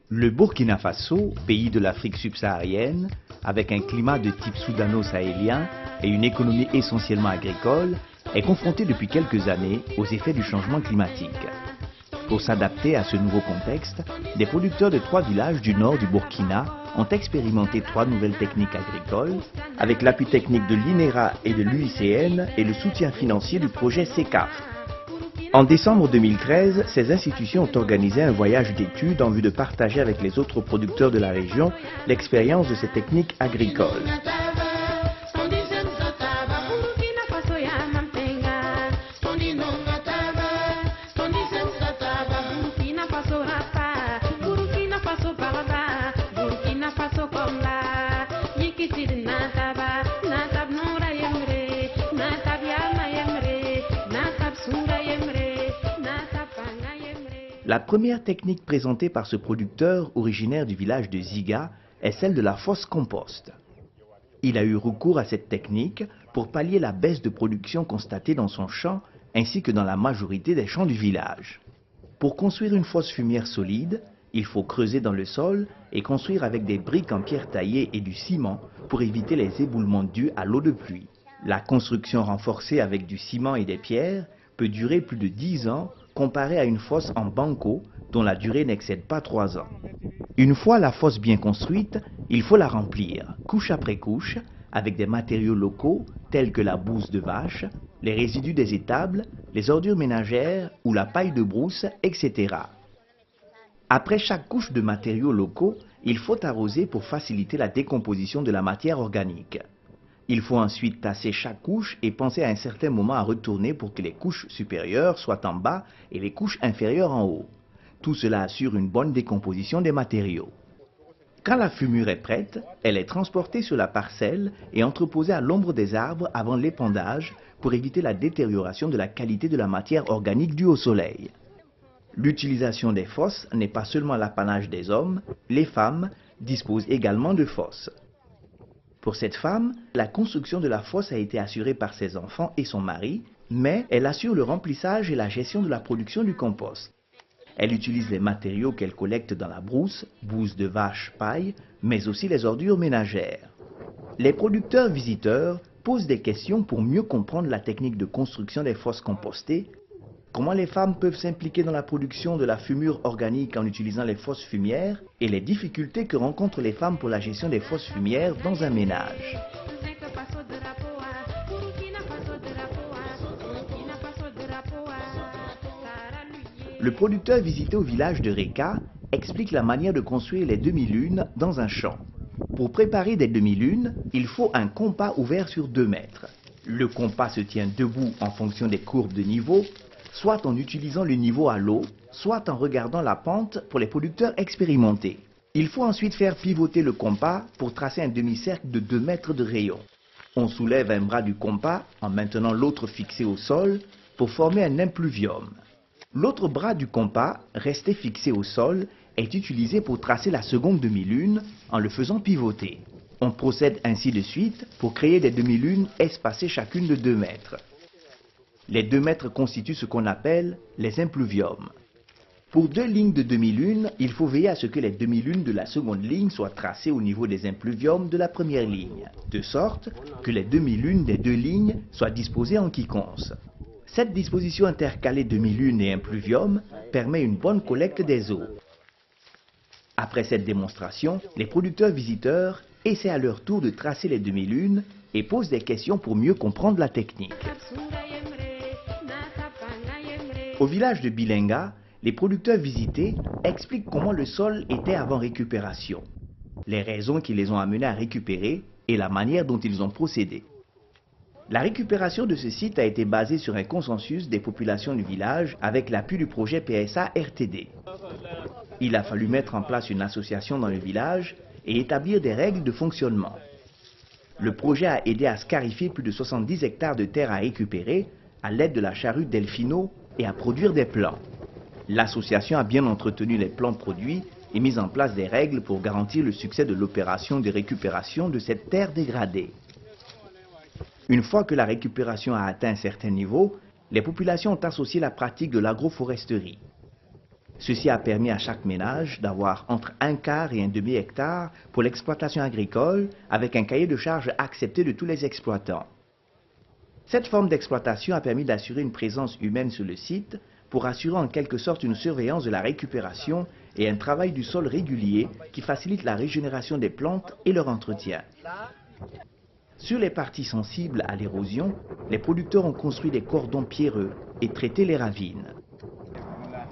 Le Burkina Faso, pays de l'Afrique subsaharienne, avec un climat de type soudano-sahélien et une économie essentiellement agricole, est confronté depuis quelques années aux effets du changement climatique. Pour s'adapter à ce nouveau contexte, des producteurs de 3 villages du nord du Burkina ont expérimenté 3 nouvelles techniques agricoles, avec l'appui technique de l'INERA et de l'UICN et le soutien financier du projet CECAF. En décembre 2013, ces institutions ont organisé un voyage d'études en vue de partager avec les autres producteurs de la région l'expérience de ces techniques agricoles. La première technique présentée par ce producteur originaire du village de Ziga est celle de la fosse compost. Il a eu recours à cette technique pour pallier la baisse de production constatée dans son champ ainsi que dans la majorité des champs du village. Pour construire une fosse fumière solide, il faut creuser dans le sol et construire avec des briques en pierre taillée et du ciment pour éviter les éboulements dus à l'eau de pluie. La construction renforcée avec du ciment et des pierres peut durer plus de 10 ans comparé à une fosse en banco dont la durée n'excède pas 3 ans. Une fois la fosse bien construite, il faut la remplir, couche après couche, avec des matériaux locaux tels que la bouse de vache, les résidus des étables, les ordures ménagères ou la paille de brousse, etc. Après chaque couche de matériaux locaux, il faut arroser pour faciliter la décomposition de la matière organique. Il faut ensuite tasser chaque couche et penser à un certain moment à retourner pour que les couches supérieures soient en bas et les couches inférieures en haut. Tout cela assure une bonne décomposition des matériaux. Quand la fumure est prête, elle est transportée sur la parcelle et entreposée à l'ombre des arbres avant l'épandage pour éviter la détérioration de la qualité de la matière organique due au soleil. L'utilisation des fosses n'est pas seulement l'apanage des hommes, les femmes disposent également de fosses. Pour cette femme, la construction de la fosse a été assurée par ses enfants et son mari, mais elle assure le remplissage et la gestion de la production du compost. Elle utilise les matériaux qu'elle collecte dans la brousse, bouse de vache, paille, mais aussi les ordures ménagères. Les producteurs visiteurs posent des questions pour mieux comprendre la technique de construction des fosses compostées, comment les femmes peuvent s'impliquer dans la production de la fumure organique en utilisant les fosses fumières et les difficultés que rencontrent les femmes pour la gestion des fosses fumières dans un ménage. Le producteur visité au village de Reka explique la manière de construire les demi-lunes dans un champ. Pour préparer des demi-lunes, il faut un compas ouvert sur 2 mètres. Le compas se tient debout en fonction des courbes de niveau, soit en utilisant le niveau à l'eau, soit en regardant la pente pour les producteurs expérimentés. Il faut ensuite faire pivoter le compas pour tracer un demi-cercle de 2 mètres de rayon. On soulève un bras du compas en maintenant l'autre fixé au sol pour former un impluvium. L'autre bras du compas, resté fixé au sol, est utilisé pour tracer la seconde demi-lune en le faisant pivoter. On procède ainsi de suite pour créer des demi-lunes espacées chacune de 2 mètres. Les 2 mètres constituent ce qu'on appelle les impluviums. Pour 2 lignes de demi-lune, il faut veiller à ce que les demi-lunes de la seconde ligne soient tracées au niveau des impluviums de la première ligne, de sorte que les demi-lunes des 2 lignes soient disposées en quiconce. Cette disposition intercalée demi-lune et impluvium permet une bonne collecte des eaux. Après cette démonstration, les producteurs visiteurs essaient à leur tour de tracer les demi-lunes et posent des questions pour mieux comprendre la technique. Au village de Bilenga, les producteurs visités expliquent comment le sol était avant récupération, les raisons qui les ont amenés à récupérer et la manière dont ils ont procédé. La récupération de ce site a été basée sur un consensus des populations du village avec l'appui du projet PSA RTD. Il a fallu mettre en place une association dans le village et établir des règles de fonctionnement. Le projet a aidé à scarifier plus de 70 hectares de terre à récupérer à l'aide de la charrue Delfino et à produire des plants. L'association a bien entretenu les plants produits et mis en place des règles pour garantir le succès de l'opération de récupération de cette terre dégradée. Une fois que la récupération a atteint un certain niveau, les populations ont associé la pratique de l'agroforesterie. Ceci a permis à chaque ménage d'avoir entre un quart et un demi-hectare pour l'exploitation agricole, avec un cahier de charges accepté de tous les exploitants. Cette forme d'exploitation a permis d'assurer une présence humaine sur le site pour assurer en quelque sorte une surveillance de la récupération et un travail du sol régulier qui facilite la régénération des plantes et leur entretien. Sur les parties sensibles à l'érosion, les producteurs ont construit des cordons pierreux et traité les ravines.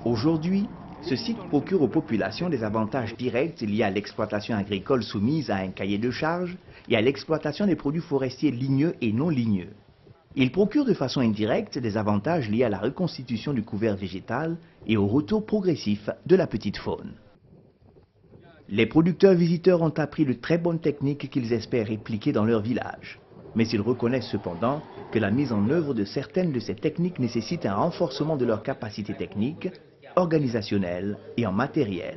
Aujourd'hui, ce site procure aux populations des avantages directs liés à l'exploitation agricole soumise à un cahier de charges et à l'exploitation des produits forestiers ligneux et non ligneux. Il procure de façon indirecte des avantages liés à la reconstitution du couvert végétal et au retour progressif de la petite faune. Les producteurs visiteurs ont appris de très bonnes techniques qu'ils espèrent répliquer dans leur village. Mais ils reconnaissent cependant que la mise en œuvre de certaines de ces techniques nécessite un renforcement de leurs capacités techniques, organisationnelles et en matériel.